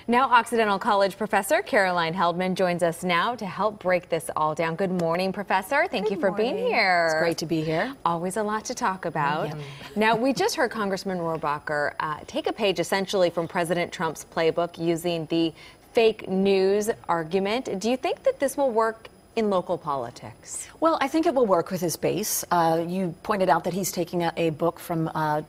Now, Occidental College professor Caroline Heldman joins us now to help break this all down. Good morning, Professor. Thank you for being here. It's great to be here. Always a lot to talk about. Now, we just heard Congressman Rohrabacher take a page essentially from President Trump's playbook using the fake news argument. Do you think that this will work in local politics? Well, I think it will work with his base. You pointed out that he's taking a book from a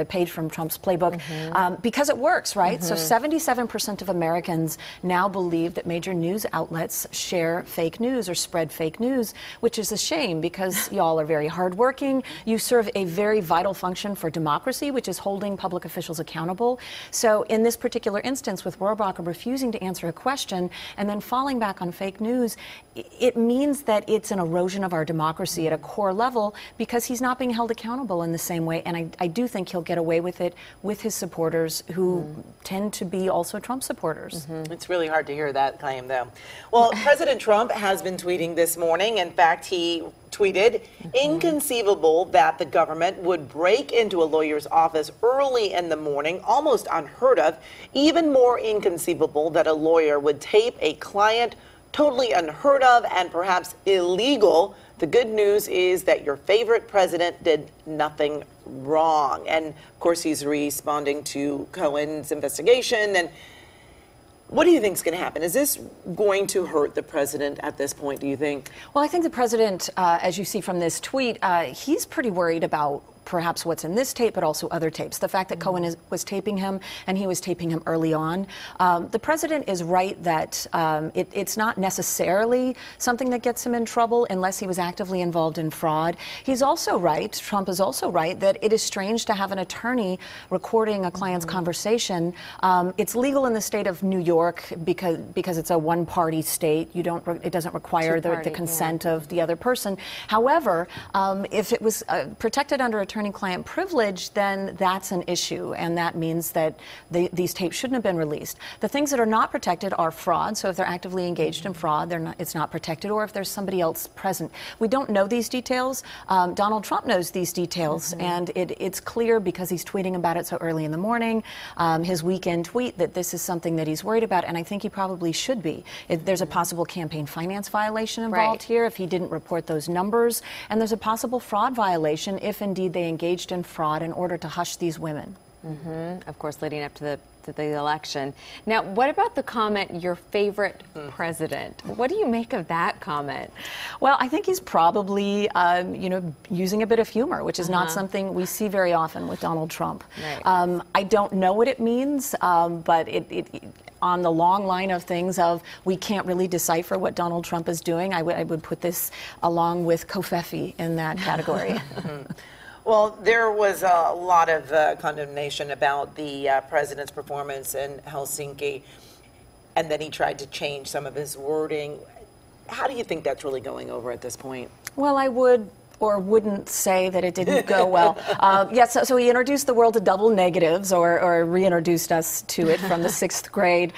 page from Trump's playbook because it works, right? So 77% of Americans now believe that major news outlets share fake news or spread fake news, which is a shame because y'all are very hardworking. You serve a very vital function for democracy, which is holding public officials accountable. So in this particular instance, with Rohrabacher refusing to answer a question and then falling back on fake news, it means that it's an erosion of our democracy at a core level because he's not being held accountable in the same way. And I do think he'll get away with it with his supporters who tend to be also Trump supporters. It's really hard to hear that claim, though. Well, President Trump has been tweeting this morning. In fact, he tweeted, inconceivable that the government would break into a lawyer's office early in the morning, almost unheard of. Even more inconceivable that a lawyer would tape a client, totally unheard of and perhaps illegal. The good news is that your favorite president did nothing wrong. And of course, he's responding to Cohen's investigation. And what do you think is going to happen? Is this going to hurt the president at this point, do you think? Well, I think the president, as you see from this tweet, he's pretty worried about perhaps what's in this tape, but also other tapes. The fact that Cohen was taping him, and he was taping him early on. The president is right that it's not necessarily something that gets him in trouble unless he was actively involved in fraud. He's also right, Trump is also right, that it is strange to have an attorney recording a client's conversation. It's legal in the state of New York because it's a one-party state. It doesn't require the consent of the other person. However, if it was protected under attorney-client privilege, then that's an issue, and that means that these tapes shouldn't have been released. The things that are not protected are fraud, so if they're actively engaged in fraud, it's not protected, or if there's somebody else present. We don't know these details. Donald Trump knows these details, and it's clear because he's tweeting about it so early in the morning, his weekend tweet, that this is something that he's worried about, and I think he probably should be. There's a possible campaign finance violation involved here if he didn't report those numbers, and there's a possible fraud violation if indeed they engaged in fraud in order to hush these women. Of course, leading up to the election. Now, what about the comment, your favorite president? What do you make of that comment? Well, I think he's probably, using a bit of humor, which is not something we see very often with Donald Trump. I don't know what it means, but on the long line of things of we can't really decipher what Donald Trump is doing, I would put this along with Kofefi in that category. Well, there was a lot of condemnation about the president's performance in Helsinki, and then he tried to change some of his wording. How do you think that's really going over at this point? Well, I would or wouldn't say that it didn't go well. Yes, so he introduced the world to double negatives, or reintroduced us to it from the 6th grade.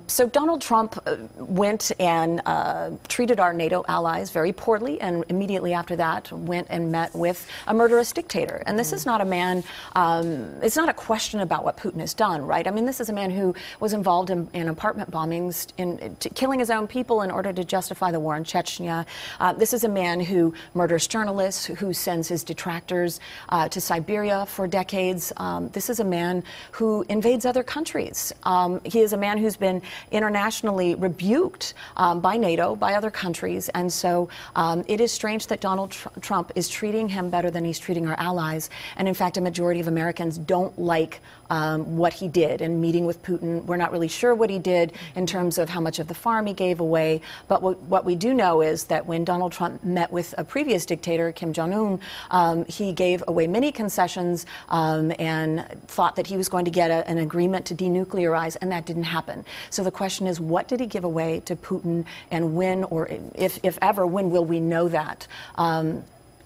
So Donald Trump went and treated our NATO allies very poorly, and immediately after that went and met with a murderous dictator. And this is not a man, it's not a question about what Putin has done, right? I mean, this is a man who was involved in apartment bombings, in killing his own people in order to justify the war in Chechnya. This is a man who murders journalists, who sends his detractors to Siberia for decades. This is a man who invades other countries. He is a man who's been internationally rebuked by NATO, by other countries, and so it is strange that Donald Trump is treating him better than he's treating our allies. And in fact, a majority of Americans don't like what he did in meeting with Putin. We're not really sure what he did in terms of how much of the farm he gave away, but what we do know is that when Donald Trump met with a previous dictator, Kim Jong-un, he gave away many concessions and thought that he was going to get an agreement to denuclearize, and that didn't happen. So the question is, what did he give away to Putin, and when, or if ever, when will we know that?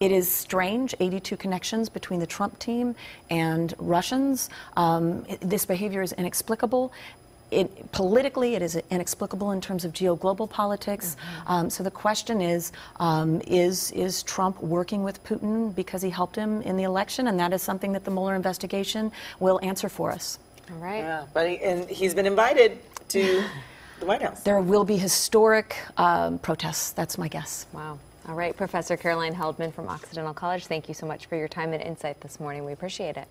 It is strange, 82 connections between the Trump team and Russians. This behavior is inexplicable. Politically, it is inexplicable in terms of geo-global politics. So the question is Trump working with Putin because he helped him in the election? And that is something that the Mueller investigation will answer for us. All right. Yeah, but he's been invited to the White House. There will be historic protests. That's my guess. Wow. All right, Professor Caroline Heldman from Occidental College, thank you so much for your time and insight this morning. We appreciate it.